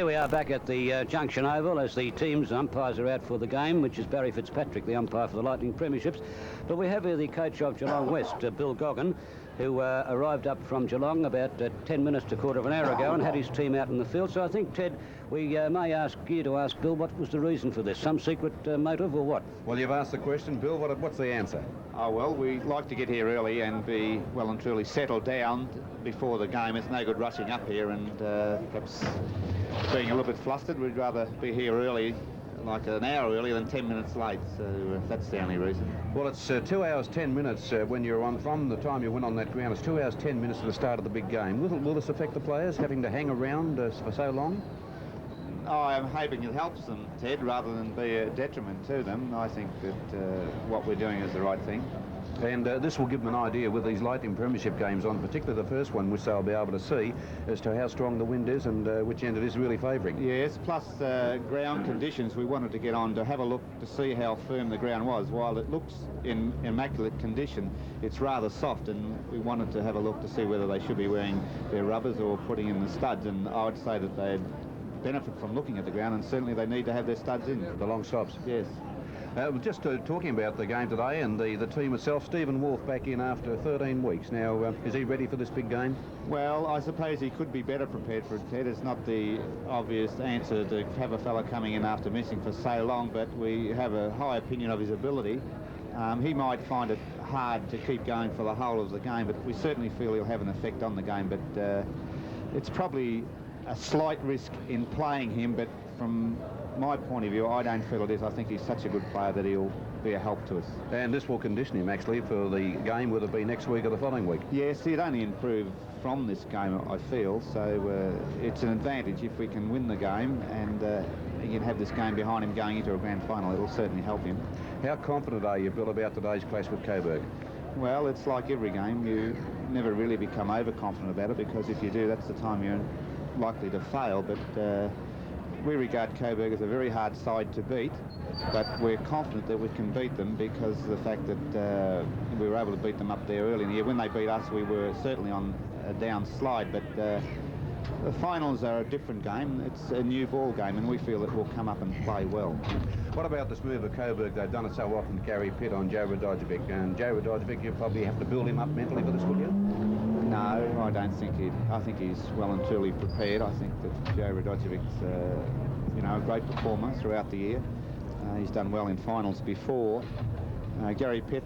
Here we are back at the Junction Oval as the teams umpires are out for the game, which is Barry Fitzpatrick, the umpire for the Lightning Premierships. But we have here the coach of Geelong West, Bill Goggin, who arrived up from Geelong about 10 minutes to quarter of an hour ago and had his team out in the field. So I think, Ted, we may ask you to ask Bill what was the reason for this? Some secret motive or what? Well, you've asked the question, Bill. What's the answer? Oh, well, we like to get here early and be well and truly settled down before the game. It's no good rushing up here and perhaps being a little bit flustered. We'd rather be here early, like an hour earlier than 10 minutes late, so that's the only reason. Well, it's 2 hours 10 minutes when you're on, from the time you went on that ground. It's 2 hours 10 minutes to the start of the big game. Will this affect the players, having to hang around for so long? Oh, I'm hoping it helps them, Ted, rather than be a detriment to them. I think that what we're doing is the right thing. And this will give them an idea with these Lightning Premiership games on, particularly the first one, which they'll be able to see, as to how strong the wind is and which end it is really favouring. Yes, plus ground conditions. We wanted to get on to have a look to see how firm the ground was. While it looks in immaculate condition, it's rather soft, and we wanted to have a look to see whether they should be wearing their rubbers or putting in the studs. And I would say that they'd benefit from looking at the ground, and certainly they need to have their studs in. The long stops. Yes. Just talking about the game today and the team itself, Stephen Wolf back in after 13 weeks. Now, is he ready for this big game? Well, I suppose he could be better prepared for it, Ted. It's not the obvious answer to have a fella coming in after missing for so long, but we have a high opinion of his ability. He might find it hard to keep going for the whole of the game, but we certainly feel he'll have an effect on the game. But it's probably a slight risk in playing him, but from my point of view, I don't feel it is. I think he's such a good player that he'll be a help to us. And this will condition him, actually, for the game, whether it be next week or the following week. Yes, he'd only improve from this game, I feel. So it's an advantage if we can win the game and he can have this game behind him going into a grand final. It'll certainly help him. How confident are you, Bill, about today's clash with Coburg? Well, it's like every game. You never really become overconfident about it, because if you do, that's the time you're likely to fail. But we regard Coburg as a very hard side to beat, but we're confident that we can beat them because of the fact that we were able to beat them up there early in the year. When they beat us, we were certainly on a down slide, but the finals are a different game. It's a new ball game, and we feel it will come up and play well. What about this move of Coburg? They've done it so often to Gary Pitt on Joe Radojevic, and Joe Radojevic, you probably have to build him up mentally for this, will you? No, I don't think he'd. I think he's well and truly prepared. I think that Joe Radojevic's, a great performer throughout the year. He's done well in finals before. Gary Pitt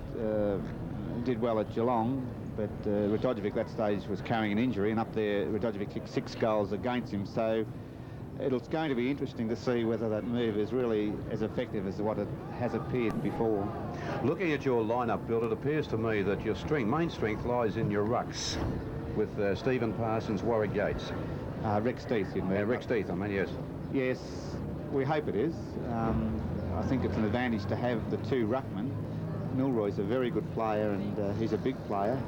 did well at Geelong, but Radojevic that stage was carrying an injury, and up there Radojevic kicked 6 goals against him. So it's going to be interesting to see whether that move is really as effective as what it has appeared before. Looking at your lineup, Bill, it appears to me that your main strength lies in your rucks with Stephen Parsons, Warwick Yates. Rex Death, you mean? Rex Death, I mean, yes. Yes, we hope it is. I think it's an advantage to have the 2 ruckmen. Milroy's a very good player, and he's a big player.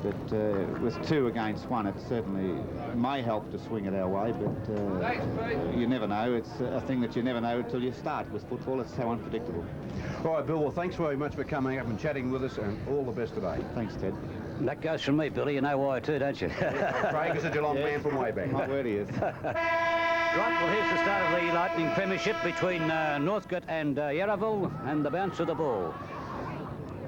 But with 2 against 1, it certainly may help to swing it our way, but you never know. It's a thing that you never know until you start with football. It's so unpredictable. All right, Bill, well, thanks very much for coming up and chatting with us, and all the best today. Thanks, Ted. That goes from me, Billy. You know why too, don't you? Craig is a Geelong man from way back. My word he is. Right, well, here's the start of the Lightning Premiership between Northcote and Yarraville, and the bounce of the ball.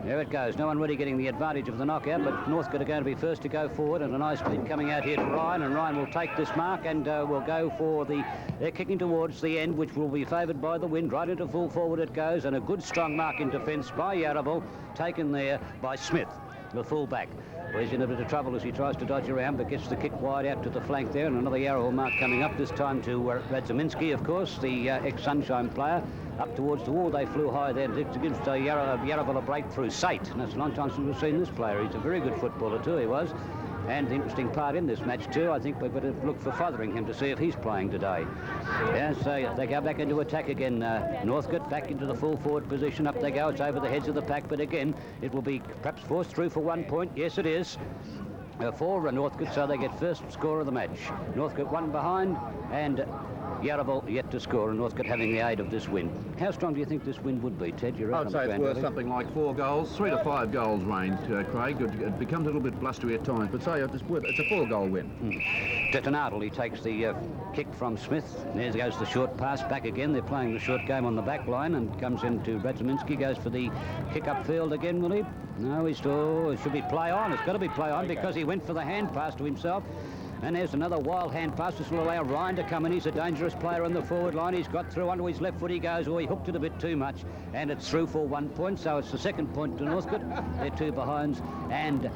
There it goes. No one really getting the advantage of the knockout, but Northcote are going to be first to go forward, and a nice bid coming out here to Ryan, and Ryan will take this mark and will go for they're kicking towards the end, which will be favoured by the wind. Right into full forward it goes, and a good strong mark in defence by Yarraville, taken there by Smith, the full-back. Well, he's in a bit of trouble as he tries to dodge around, but gets the kick wide out to the flank there, and another Yarraville mark coming up, this time to Radzaminski, of course, the ex-Sunshine player. Up towards the wall, they flew high there to give Yarraville a breakthrough. Sate, and that's a long time since we've seen this player. He's a very good footballer too, he was. And the interesting part in this match too, I think we've got to look for Fothering him to see if he's playing today. Yeah, so they go back into attack again. Northcote back into the full forward position. Up they go. It's over the heads of the pack, but again, it will be perhaps forced through for 1 point. Yes, it is. For Northcote, so they get first score of the match. Northcote 1 behind, and Yarraville yet to score, and Northcote having the aid of this wind. How strong do you think this wind would be, Ted? You're I'd say it's worth something like 4 goals, 3 to 5 goals range, Craig. It becomes a little bit blustery at times, but say it's a 4-goal win. Detonardle, he takes the kick from Smith. There goes the short pass back again. They're playing the short game on the back line, and comes into Radzaminski, goes for the kick upfield again, will he? No, it should be play on. It's got to be play on because he went for the hand pass to himself. And there's another wild hand pass. This will allow Ryan to come in. He's a dangerous player on the forward line. He's got through onto his left foot. He goes. Oh, he hooked it a bit too much. And it's through for 1 point. So it's the second point to Northcote. They're 2 behinds. And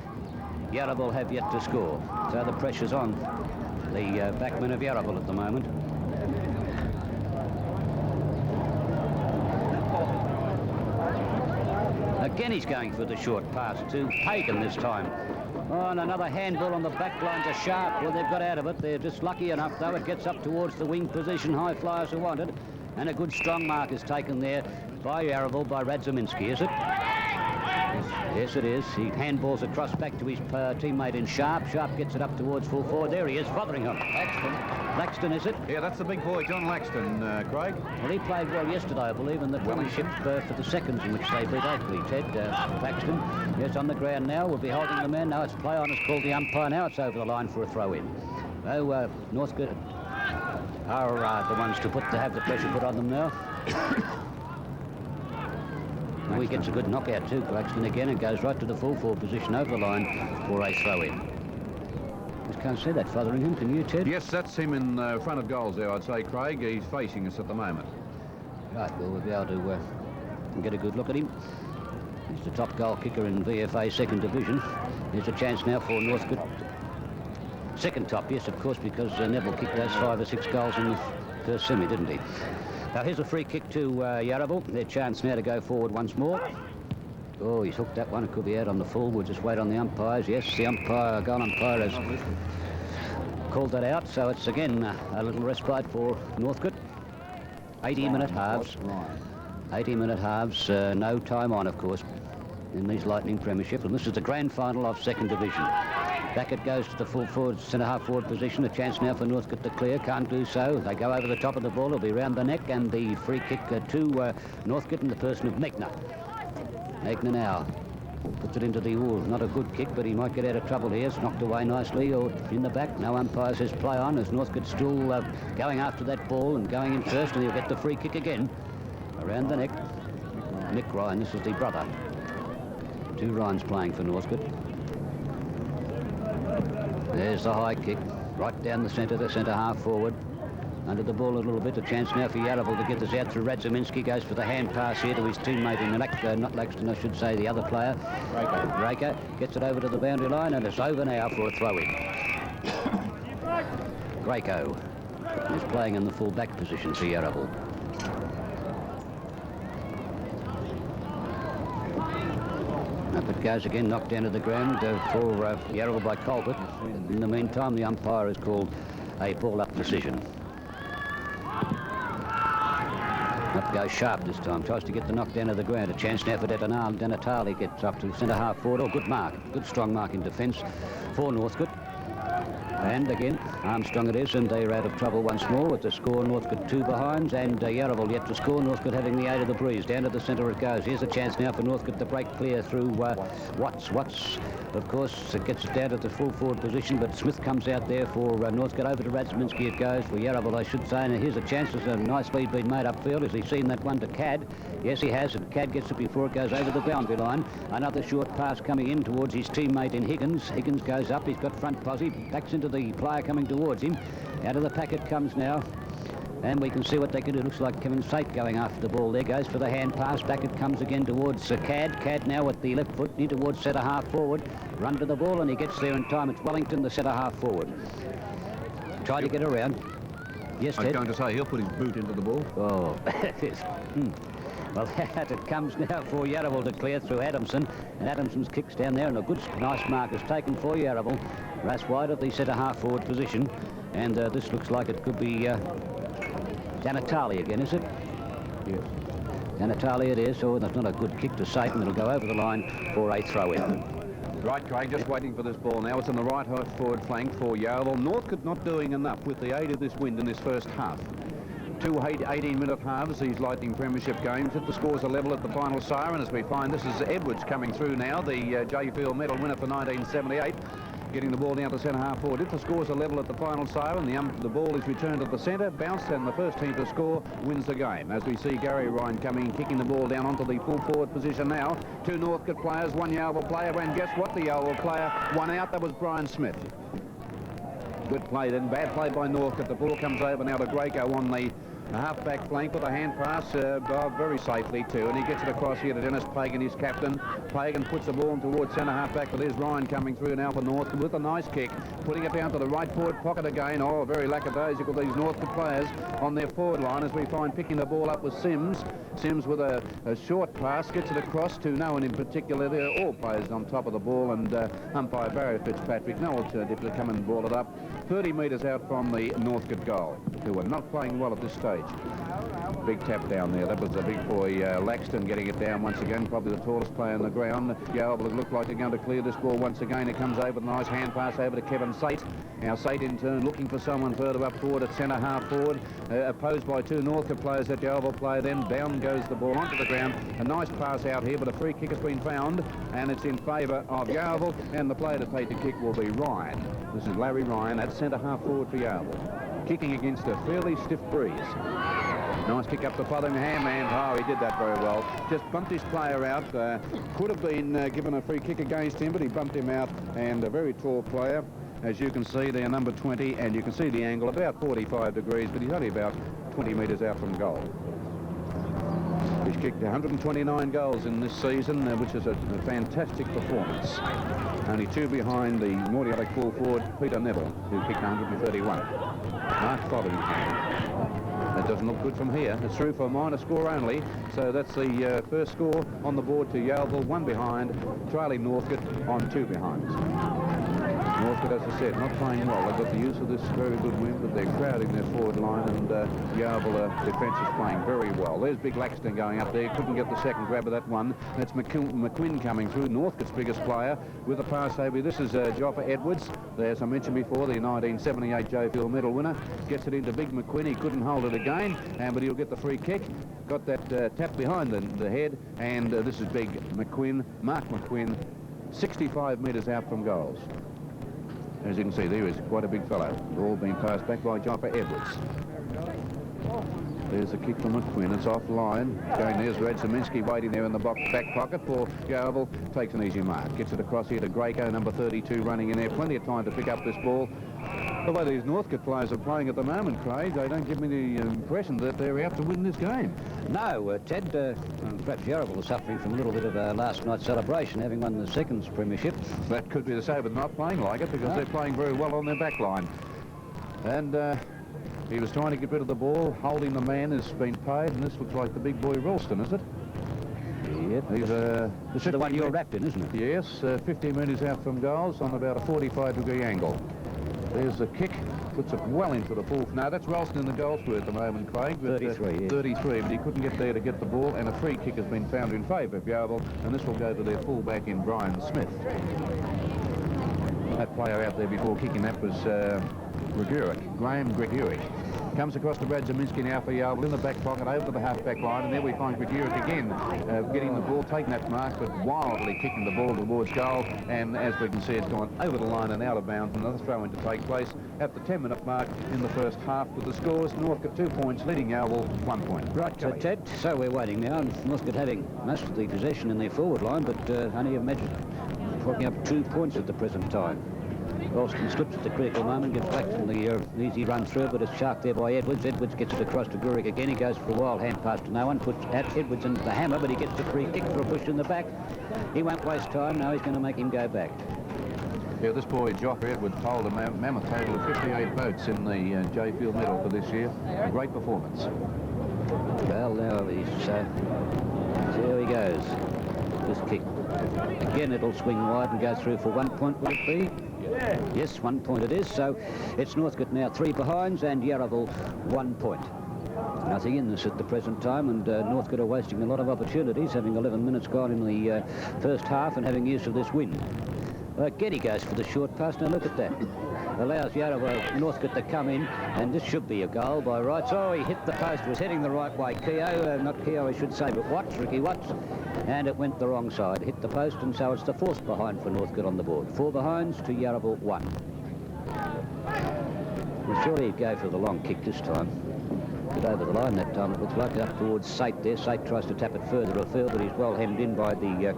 Yarraville have yet to score. So the pressure's on the backman of Yarraville at the moment. Again, he's going for the short pass to Pagan this time. Oh, and another handball on the back line to Sharp. Well, they've got out of it. They're just lucky enough, though. It gets up towards the wing position. High flyers are wanted. And a good strong mark is taken there by Yarraville, by Radzaminski, is it? Yes, it is. He handballs across back to his teammate in Sharp. Sharp gets it up towards full forward. There he is, Fotheringham. Laxton, is it? Yeah, that's the big boy, John Laxton, Craig. Well, he played well yesterday, I believe, in the Premiership for the seconds in which they beat Oakley. Ted Laxton. Yes, on the ground now. We'll be holding the man. Now it's play on. It's called the umpire. Now it's over the line for a throw-in. Oh, Northcote are the ones to have the pressure put on them now. Now he gets a good knockout too, Claxton again, and goes right to the full forward position over the line for a throw-in. Just can't see that, Fotheringham, can you, Ted? Yes, that's him in front of goals there, I'd say, Craig. He's facing us at the moment. Right, well, we'll be able to get a good look at him. He's the top goal kicker in VFA second division. There's a chance now for Northcote. Second top, yes, of course, because Neville kicked those 5 or 6 goals in the first semi, didn't he? Now here's a free kick to Yarraville. Their chance now to go forward once more. Oh, he's hooked that one. It could be out on the full. We'll just wait on the umpires. Yes, the goal umpire has called that out. So it's again a little respite for Northcote. 80-minute halves. 80-minute halves. No time on, of course, in these Lightning Premiership. And this is the grand final of second division. Back it goes to the full forward, centre-half forward position. A chance now for Northcote to clear. Can't do so. They go over the top of the ball. It'll be round the neck, and the free kick to Northcote in the person of Megner. Megner now puts it into the not a good kick, but he might get out of trouble here. It's knocked away nicely or in the back. No umpire says play on, as Northcote still going after that ball and going in first, and he'll get the free kick again. Around the neck. Mick Ryan, this is the brother. 2 Ryans playing for Northcote. There's the high kick, right down the centre half forward. Under the ball a little bit. A chance now for Yarraville to get this out through Radzaminski. Goes for the hand pass here to his teammate in not Laxton, I should say, the other player. Raker gets it over to the boundary line, and it's over now for a throw-in. Greco is playing in the full-back position for Yarraville. Up it goes again, knocked down to the ground for Yarraville by Colbert. In the meantime, the umpire has called a ball-up decision. Up goes Sharp this time, tries to get the knock down to the ground. A chance now for Denatali gets up to centre-half forward. Oh, good mark, good strong mark in defence for Northcote. And again, Armstrong it is, and they're out of trouble once more with the score. Northcote 2 behinds, and Yarraville yet to score. Northcote having the aid of the breeze. Down to the centre it goes. Here's a chance now for Northcote to break clear through Watts. Watts, of course, it gets it down to the full forward position, but Smith comes out there for Northcote. Over to Radzaminski it goes for Yarraville, I should say. And here's a chance. There's a nice lead being made upfield. Has he seen that one to Cad? Yes, he has, and Cad gets it before it goes over the boundary line. Another short pass coming in towards his teammate in Higgins. Higgins goes up. He's got front posse. Backs into the player coming towards him. Out of the packet comes now. And we can see what they can do. Looks like Kevin Sate going after the ball there. Goes for the hand pass. Back it comes again towards Cad. Cad now with the left foot in towards centre-half forward. Run to the ball, and he gets there in time. It's Wellington, the centre-half forward. Try to get around. Yes, Ted? I was going to say, he'll put his boot into the ball. Oh, yes. Well, out it comes now for Yarraville to clear through Adamson. And Adamson's kicks down there, and a good, nice mark is taken for Yarraville. Ras wide of the centre-half forward position. And this looks like it could be Danatali again, is it? Yes. Danatali it is, so that's not a good kick to Satan. It'll go over the line for a throw-in. Right, Craig, just waiting for this ball now. It's on the right forward flank for Yarraville. Northcote not doing enough with the aid of this wind in this first half. two 18-minute halves, these Lightning Premiership games. If the scores are level at the final siren, as we find, this is Edwards coming through now, the J Field medal winner for 1978. Getting the ball down to centre-half forward. If the scores are level at the final siren, the ball is returned to the centre, bounced, and the first team to score wins the game. As we see Gary Ryan coming, kicking the ball down onto the full forward position now. Two Northcote players, one Yarraville player, and guess what? The Yarraville player won out. That was Brian Smith. Good play then, bad play by Northcote. The ball comes over now to Greco on the half-back flank with a hand pass very safely too, and he gets it across here to Dennis Pagan, his captain. Pagan puts the ball towards centre half-back, but there's Ryan coming through now for Northcote with a nice kick, putting it down to the right forward pocket again. Oh, very lackadaisical, these Northcote players on their forward line, as we find picking the ball up with Sims. Sims with a short pass, gets it across to no one in particular. They're all players on top of the ball, and umpire Barry Fitzpatrick, no alternative to come and ball it up 30 metres out from the Northcote goal, who are not playing well at this stage. Big tap down there. That was the big boy Laxton getting it down once again, probably the tallest player on the ground. Yarraville look like they're going to clear this ball once again. It comes over, nice hand pass over to Kevin Sate. Now Sate in turn looking for someone further up forward at centre half forward, opposed by two Northcote players that Yarraville play. Then down goes the ball onto the ground. A nice pass out here, but a free kick has been found, and it's in favour of Yarraville, and the player to take the kick will be Ryan. This is Larry Ryan at centre half forward for Yarraville, kicking against a fairly stiff breeze. Nice kick up to Fotheringham, and oh, he did that very well. Just bumped his player out. Could have been given a free kick against him, but he bumped him out, and a very tall player. As you can see, they're number 20, and you can see the angle about 45 degrees, but he's only about 20 metres out from goal. He's kicked 129 goals in this season, which is a fantastic performance. Only two behind the Mordialloc full forward, Peter Neville, who kicked 131. Mark Fotheringham. That doesn't look good from here. It's through for a minor score only. So that's the first score on the board to Yarraville, one behind, trailing Northcote on two behinds. Northcote, as I said, not playing well. They've got the use of this very good wind, but they're crowding their forward line, and Yarraville defence is playing very well. There's Big Laxton going up there. Couldn't get the second grab of that one. That's McQuinn coming through, Northcote's biggest player, with a pass over. This is Joffa Edwards, as I mentioned before, the 1978 J Field medal winner. Gets it into Big McQuinn. He couldn't hold it again, but he'll get the free kick. Got that tap behind the head, and this is Big McQuinn, Mark McQuinn, 65 metres out from goals. As you can see, there is quite a big fellow. All being passed back by Joffa Edwards. There's a kick from McQuinn. It's offline. Going there's Radziminski waiting there in the back pocket for Yarraville. Takes an easy mark. Gets it across here to Greco, number 32, running in there. Plenty of time to pick up this ball. The way these Northcote players are playing at the moment, Craig, they don't give me the impression that they're out to win this game. No, Ted, perhaps Yarraville is suffering from a little bit of last night's celebration, having won the second premiership. That could be the same, but not playing like it, because they're playing very well on their back line. And he was trying to get rid of the ball. Holding the man has been paid, and this looks like the big boy Ralston, is it? Yep. He's this is the one you're wrapped in, isn't it? Yes, 50 metres out from goals on about a 45-degree angle. There's the kick, puts it well into the full. Now that's Ralston in the goal square at the moment, Craig. But, 33, yes. 33, but he couldn't get there to get the ball, and a free kick has been found in favour of Yarraville, and this will go to their full-back in Brian Smith. That player out there before kicking that was Graham Greguric. Comes across to Radziminski now for Yarraville in the back pocket, over to the half-back line, and there we find Greguric again getting the ball, taking that mark, but wildly kicking the ball towards goal, and as we can see, it's gone over the line and out of bounds. Another throw-in to take place at the 10-minute mark in the first half with the scores. Northcote 2 points, leading Yarraville 1 point. Right, so Ted, so we're waiting now, and Northcote having most of the possession in their forward line, but only imagine picking up 2 points at the present time. Ralston slips at the critical moment, gets back from the easy run through, but it's sharked there by Edwards. Edwards gets it across to Guric again. He goes for a wild hand pass to no one, puts Edwards into the hammer, but he gets the free kick for a push in the back. He won't waste time. Now he's going to make him go back. Yeah, this boy, Joffa Edwards, told a mammoth total of 58 votes in the J Field medal for this year. A great performance. Well, now there he goes. This kick. Again, it'll swing wide and go through for 1 point, will it be? Yes, 1 point it is. So it's Northcote now 3 behinds and Yarraville 1 point. Nothing in this at the present time, and Northcote are wasting a lot of opportunities, having 11 minutes gone in the first half and having use of this wind. Getty goes for the short pass. Now look at that. Allows Northcote to come in, and this should be a goal by rights. Oh, he hit the post, was heading the right way. Not Keogh, I should say, but Watts, Ricky Watts, and it went the wrong side. Hit the post, and so it's the 4th behind for Northcote on the board. 4 behinds to Yarraville 1. Well, surely he'd go for the long kick this time. Get over the line that time, it looks like, up towards Sate there. Sate tries to tap it further afield, but he's well hemmed in by the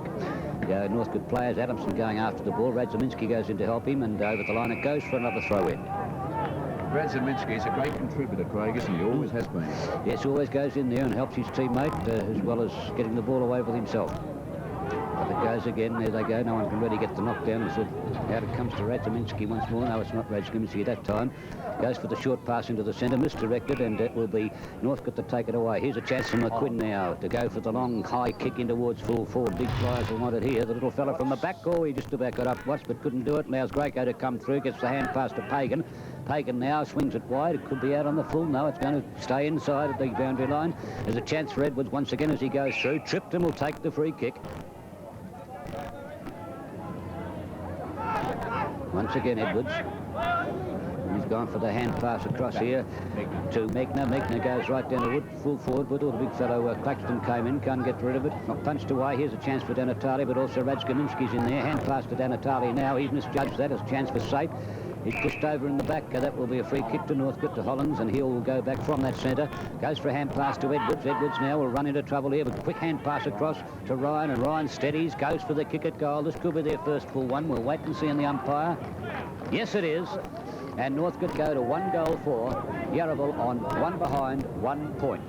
Northcote players. Adamson going after the ball. Radzaminski goes in to help him, and over the line it goes for another throw-in. Radzaminski is a great contributor, Craig, isn't he? Always has been. Yes, always goes in there and helps his teammate, as well as getting the ball away with himself. Up it goes again. There they go. No one can really get the knockdown. So out it comes to Radzaminski once more. No, it's not Radzaminski that time. Goes for the short pass into the centre, misdirected, and it will be Northcote to take it away. Here's a chance for McQuinn now to go for the long high kick in towards full forward. Big flyers will want it here. The little fella from the back, he just about got up once but couldn't do it. Allows Greco to come through, gets the hand pass to Pagan. Pagan now swings it wide. It could be out on the full. No, it's going to stay inside of the boundary line. There's a chance for Edwards once again as he goes through. Tripped and will take the free kick. Once again, Edwards. He's gone for the hand pass across here to Megner. Megner goes right down the wood, full forward. Woodall, the big fellow, Claxton came in, can't get rid of it. Not punched away. Here's a chance for Danatali, but also Radskaminski's in there. Hand pass to Danatali now. He's misjudged that as a chance for Sate. He's pushed over in the back. That will be a free kick to Northcote, to Hollins, and he'll go back from that centre. Goes for a hand pass to Edwards. Edwards now will run into trouble here, but quick hand pass across to Ryan, and Ryan steadies, goes for the kick at goal. This could be their first full one. We'll wait and see in the umpire. Yes, it is. And Northcote go to 1 goal for Yarraville on 1 behind, 1 point.